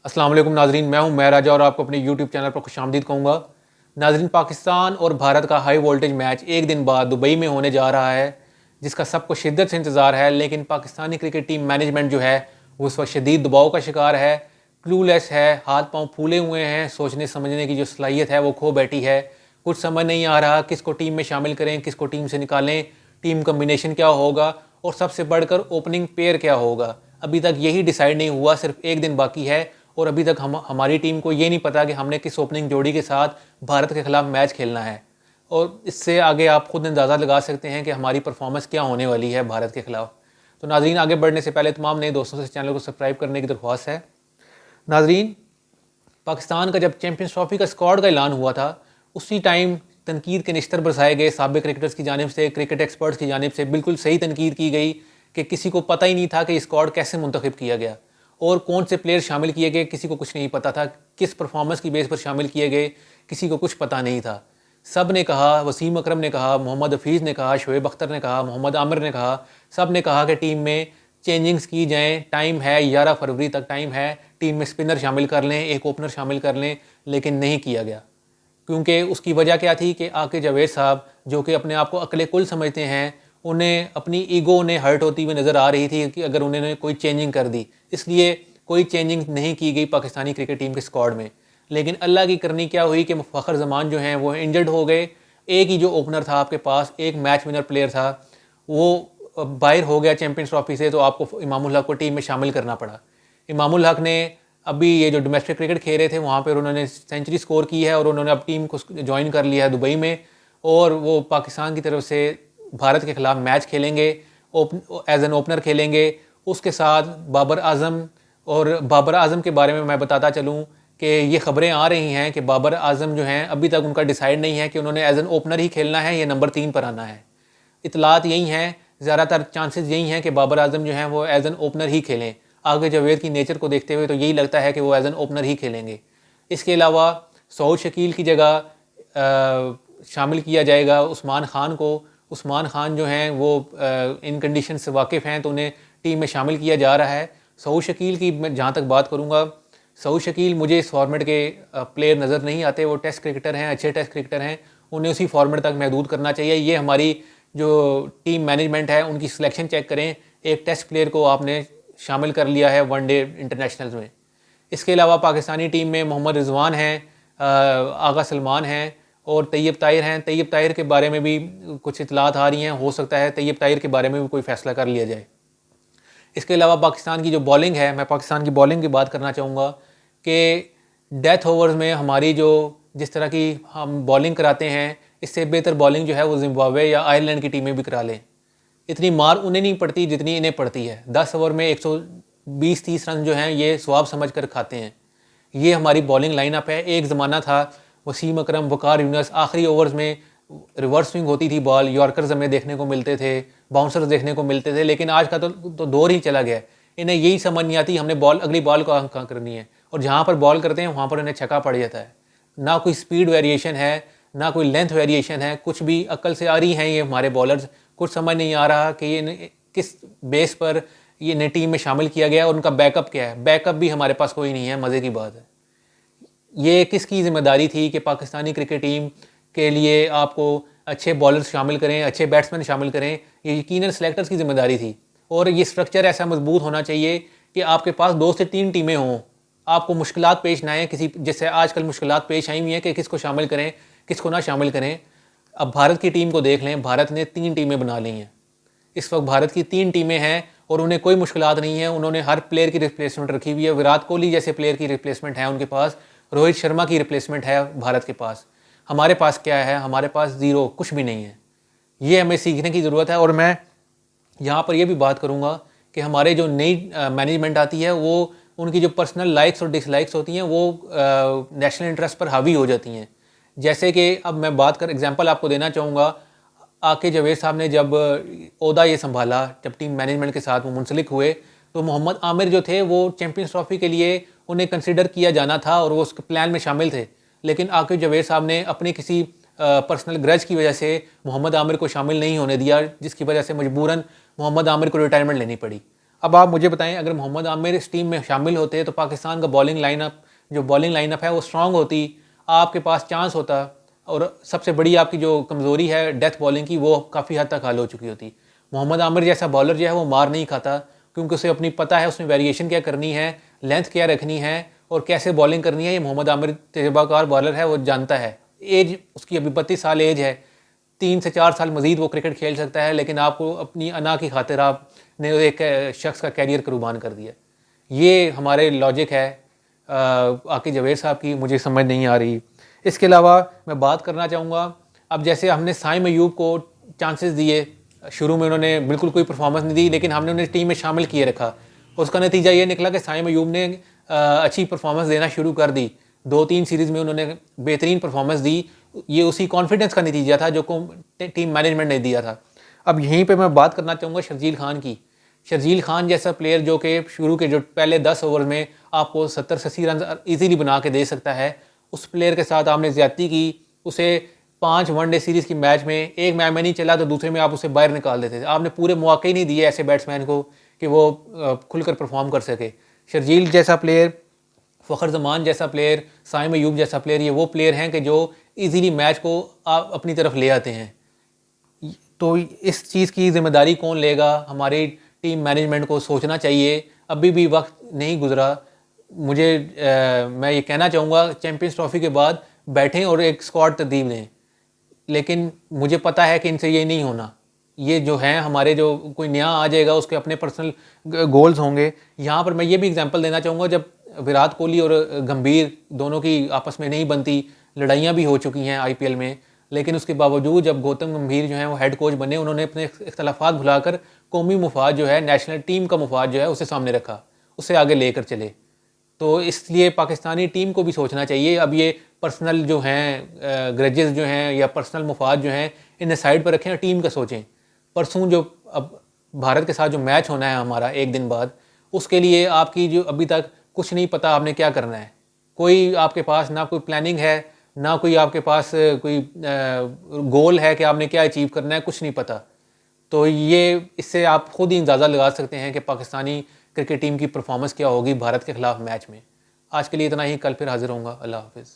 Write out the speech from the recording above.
अस्सलाम वालेकुम नाजरीन, मैं हूं महराजा और आपको अपने यूट्यूब चैनल पर खुशामदीद कहूँगा। नाजरीन, पाकिस्तान और भारत का हाई वोल्टेज मैच एक दिन बाद दुबई में होने जा रहा है, जिसका सबको शिद्दत से इंतज़ार है। लेकिन पाकिस्तानी क्रिकेट टीम मैनेजमेंट जो है वो उस वक्त शदीद दबाव का शिकार है, क्लूलेस है, हाथ पाँव फूले हुए हैं, सोचने समझने की जो सलाहियत है वो खो बैठी है। कुछ समझ नहीं आ रहा किसको टीम में शामिल करें, किसको टीम से निकालें, टीम कम्बिनेशन क्या होगा और सबसे बढ़कर ओपनिंग पेयर क्या होगा। अभी तक यही डिसाइड नहीं हुआ, सिर्फ एक दिन बाकी है और अभी तक हमारी टीम को ये नहीं पता कि हमने किस ओपनिंग जोड़ी के साथ भारत के खिलाफ मैच खेलना है। और इससे आगे आप खुद अंदाज़ा लगा सकते हैं कि हमारी परफॉर्मेंस क्या होने वाली है भारत के खिलाफ। तो नाजरीन, आगे बढ़ने से पहले तमाम नए दोस्तों से चैनल को सब्सक्राइब करने की दरख्वास्त है। नाजरीन, पाकिस्तान का जब चैम्पियंस ट्रॉफी का स्क्वाड का ऐलान हुआ था, उसी टाइम तनकीद के निश्तर बरसाए गए साबिक क्रिकेटर्स की जानिब से, क्रिकेट एक्सपर्ट्स की जानिब से बिल्कुल सही तनकीद की गई कि किसी को पता ही नहीं था कि स्क्वाड कैसे मुंतखब किया गया और कौन से प्लेयर शामिल किए गए। किसी को कुछ नहीं पता था, किस परफॉर्मेंस की बेस पर शामिल किए गए किसी को कुछ पता नहीं था। सब ने कहा, वसीम अकरम ने कहा, मोहम्मद हफीज़ ने कहा, शोएब अख्तर ने कहा, मोहम्मद आमिर ने कहा, सब ने कहा कि टीम में चेंजिंग्स की जाएँ, टाइम है, 11 फरवरी तक टाइम है, टीम में स्पिनर शामिल कर लें, एक ओपनर शामिल कर लें। लेकिन नहीं किया गया, क्योंकि उसकी वजह क्या थी कि आके जावेद साहब, जो कि अपने आप को अकले कुल समझते हैं, उन्हें अपनी ईगो उन्हें हर्ट होती हुई नज़र आ रही थी कि अगर उन्होंने कोई चेंजिंग कर दी, इसलिए कोई चेंजिंग नहीं की गई पाकिस्तानी क्रिकेट टीम के स्क्वाड में। लेकिन अल्लाह की करनी क्या हुई कि फ़खर जमान जो हैं वो इंजर्ड हो गए। एक ही जो ओपनर था आपके पास, एक मैच विनर प्लेयर था, वो बाहर हो गया चैम्पियंस ट्रॉफी से, तो आपको इमामुल हक को टीम में शामिल करना पड़ा। इमामुल हक ने अभी ये जो डोमेस्टिक क्रिकेट खेल रहे थे वहाँ पर उन्होंने सेंचुरी स्कोर की है और उन्होंने अब टीम को ज्वाइन कर लिया है दुबई में, और वो पाकिस्तान की तरफ से भारत के ख़िलाफ़ मैच खेलेंगे, एज एन ओपनर खेलेंगे। उसके साथ बाबर आज़म, और बाबर आज़म के बारे में मैं बताता चलूँ कि ये ख़बरें आ रही हैं कि बाबर आज़म जो हैं अभी तक उनका डिसाइड नहीं है कि उन्होंने एज एन ओपनर ही खेलना है या नंबर 3 पर आना है। इतलात यही हैं, ज़्यादातर चांसेस यही हैं कि बाबर आज़म जो हैं वो एज एन ओपनर ही खेलें। आगे जावेद की नेचर को देखते हुए तो यही लगता है कि वो एज एन ओपनर ही खेलेंगे। इसके अलावा सऊद शकील की जगह शामिल किया जाएगा उस्मान ख़ान को। उस्मान ख़ान जो हैं वो इन कंडीशन से वाकिफ़ हैं, तो उन्हें टीम में शामिल किया जा रहा है। सऊद शकील की मैं जहाँ तक बात करूँगा, सऊद शकील मुझे इस फॉर्मेट के प्लेयर नज़र नहीं आते। वो टेस्ट क्रिकेटर हैं, अच्छे टेस्ट क्रिकेटर हैं, उन्हें उसी फॉर्मेट तक महदूद करना चाहिए। ये हमारी जो टीम मैनेजमेंट है उनकी सिलेक्शन चेक करें। एक टेस्ट प्लेयर को आपने शामिल कर लिया है वनडे इंटरनेशनल में। इसके अलावा पाकिस्तानी टीम में मोहम्मद रिजवान हैं, आगा सलमान हैं और तैयब ताहिर हैं। तैयब ताहिर के बारे में भी कुछ इतलात आ रही हैं, हो सकता है तैयब ताहिर के बारे में भी कोई फ़ैसला कर लिया जाए। इसके अलावा पाकिस्तान की जो बॉलिंग है, मैं पाकिस्तान की बॉलिंग की बात करना चाहूँगा कि डेथ ओवर्स में हमारी जो जिस तरह की हम बॉलिंग कराते हैं, इससे बेहतर बॉलिंग जो है वो ज़िम्बाब्वे या आयरलैंड की टीमें भी करा लें। इतनी मार उन्हें नहीं पड़ती जितनी इन्हें पड़ती है। 10 ओवर में 120-30 रन जो हैं ये स्वाब समझ कर खाते हैं। ये हमारी बॉलिंग लाइनअप है। एक ज़माना था वसीम अकरम, वकार यूनुस, आखिरी ओवर्स में रिवर्स स्विंग होती थी बॉल, यॉर्कर्स हमें देखने को मिलते थे, बाउंसर्स देखने को मिलते थे। लेकिन आज का तो दौर ही चला गया। इन्हें यही समझ नहीं आती हमने अगली बॉल को कहाँ करनी है, और जहाँ पर बॉल करते हैं वहाँ पर इन्हें छक्का पड़ जाता है। ना कोई स्पीड वेरिएशन है, ना कोई लेंथ वेरिएशन है, कुछ भी अक्ल से आ रही हैं ये हमारे बॉलर्स। कुछ समझ नहीं आ रहा कि ये किस बेस पर ये नई टीम में शामिल किया गया और उनका बैकअप क्या है। बैकअप भी हमारे पास कोई नहीं है, मज़े की बात है। ये किसकी ज़िम्मेदारी थी कि पाकिस्तानी क्रिकेट टीम के लिए आपको अच्छे बॉलर्स शामिल करें, अच्छे बैट्समैन शामिल करें? ये यकीनन सेलेक्टर्स की ज़िम्मेदारी थी। और ये स्ट्रक्चर ऐसा मजबूत होना चाहिए कि आपके पास 2 से 3 टीमें हों, आपको मुश्किलात पेश ना आए किसी, जैसे आजकल मुश्किलात पेश आई हुई हैं कि किसको शामिल करें, किसको ना शामिल करें। अब भारत की टीम को देख लें, भारत ने 3 टीमें बना ली हैं। इस वक्त भारत की 3 टीमें हैं और उन्हें कोई मुश्किलात नहीं है। उन्होंने हर प्लेयर की रिप्लेसमेंट रखी हुई है। विराट कोहली जैसे प्लेयर की रिप्लेसमेंट है उनके पास, रोहित शर्मा की रिप्लेसमेंट है भारत के पास। हमारे पास क्या है? हमारे पास ज़ीरो, कुछ भी नहीं है। ये हमें सीखने की ज़रूरत है। और मैं यहाँ पर यह भी बात करूँगा कि हमारे जो नई मैनेजमेंट आती है वो उनकी जो पर्सनल लाइक्स और डिसलाइक्स होती हैं वो नेशनल इंटरेस्ट पर हावी हो जाती हैं। जैसे कि अब मैं बात कर एग्जांपल आपको देना चाहूँगा, आके जावेद साहब ने जब ओहदा ये संभाला, जब टीम मैनेजमेंट के साथ वो मुंसलिक हुए, तो मोहम्मद आमिर जो थे वो चैम्पियंस ट्रॉफी के लिए उन्हें कंसिडर किया जाना था और वो उसके प्लान में शामिल थे। लेकिन आके जावेद साहब ने अपनी किसी पर्सनल ग्रज की वजह से मोहम्मद आमिर को शामिल नहीं होने दिया, जिसकी वजह से मजबूरन मोहम्मद आमिर को रिटायरमेंट लेनी पड़ी। अब आप मुझे बताएं, अगर मोहम्मद आमिर इस टीम में शामिल होते तो पाकिस्तान का बॉलिंग लाइनअप है वो स्ट्रांग होती, आपके पास चांस होता, और सबसे बड़ी आपकी जो कमज़ोरी है डेथ बॉलिंग की वो काफ़ी हद तक हल हो चुकी होती। मोहम्मद आमिर जैसा बॉलर जो है वो मार नहीं खाता, क्योंकि उसे अपनी पता है उसमें वेरिएशन क्या करनी है, लेंथ क्या रखनी है और कैसे बॉलिंग करनी है। ये मोहम्मद आमिर तजुर्बाकार बॉलर है, वो जानता है। एज उसकी अभी 32 साल एज है, 3 से 4 साल मजीद वो क्रिकेट खेल सकता है, लेकिन आपको अपनी अना की खातिर आपने एक शख्स का कैरियर कुर्बान कर दिया। ये हमारे लॉजिक है आकिब जवेद साहब की, मुझे समझ नहीं आ रही। इसके अलावा मैं बात करना चाहूँगा, अब जैसे हमने साइम अयूब को चांसेस दिए, शुरू में उन्होंने बिल्कुल कोई परफॉर्मेंस नहीं दी, लेकिन हमने उन्हें टीम में शामिल किए रखा। उसका नतीजा ये निकला कि साइम अयूब ने अच्छी परफॉर्मेंस देना शुरू कर दी। 2-3 सीरीज़ में उन्होंने बेहतरीन परफॉर्मेंस दी। ये उसी कॉन्फिडेंस का नतीजा था जो टीम मैनेजमेंट ने दिया था। अब यहीं पे मैं बात करना चाहूँगा शर्जील खान की। शर्जील खान जैसा प्लेयर जो कि शुरू के जो पहले 10 ओवर में आपको 70 से 80 रन ईजीली बना के दे सकता है, उस प्लेयर के साथ आपने ज़्यादती की। उसे 5 वनडे सीरीज़ की मैच में एक मैच में नहीं चला तो दूसरे में आप उसे बाहर निकाल देते थे। आपने पूरे मौके ही नहीं दिए ऐसे बैट्समैन को कि वो खुलकर परफॉर्म कर सके। शर्जील जैसा प्लेयर, फ़खर जमान जैसा प्लेयर, साइम अयूब जैसा प्लेयर, ये वो प्लेयर हैं कि जो इजीली मैच को आप अपनी तरफ ले आते हैं। तो इस चीज़ की ज़िम्मेदारी कौन लेगा? हमारी टीम मैनेजमेंट को सोचना चाहिए। अभी भी वक्त नहीं गुजरा। मैं ये कहना चाहूँगा चैम्पियंस ट्रॉफी के बाद बैठें और एक स्क्वाड तरतीब दें, लेकिन मुझे पता है कि इनसे ये नहीं होना। ये जो हैं हमारे, जो कोई नया आ जाएगा उसके अपने पर्सनल गोल्स होंगे। यहाँ पर मैं ये भी एग्जांपल देना चाहूँगा, जब विराट कोहली और गंभीर दोनों की आपस में नहीं बनती, लड़ाइयाँ भी हो चुकी हैं आईपीएल में, लेकिन उसके बावजूद जब गौतम गंभीर जो हैं वो हेड कोच बने, उन्होंने अपने इख्तलाफात भुलाकर कौमी मुफाद जो है, नेशनल टीम का मुफाद जो है उसे सामने रखा, उसे आगे लेकर चले। तो इसलिए पाकिस्तानी टीम को भी सोचना चाहिए। अब ये पर्सनल जो हैं ग्रजेस जो हैं या पर्सनल मुफाद जो हैं, इन्हें साइड पर रखें और टीम का सोचें। परसों जो अब भारत के साथ जो मैच होना है हमारा एक दिन बाद, उसके लिए आपकी जो अभी तक कुछ नहीं पता आपने क्या करना है। कोई आपके पास ना कोई प्लानिंग है, ना कोई आपके पास कोई गोल है कि आपने क्या अचीव करना है, कुछ नहीं पता। तो ये इससे आप खुद ही अंदाज़ा लगा सकते हैं कि पाकिस्तानी क्रिकेट टीम की परफॉर्मेंस क्या होगी भारत के ख़िलाफ़ मैच में। आज के लिए इतना ही, कल फिर हाज़िर होऊंगा। अल्लाह हाफ़िज़।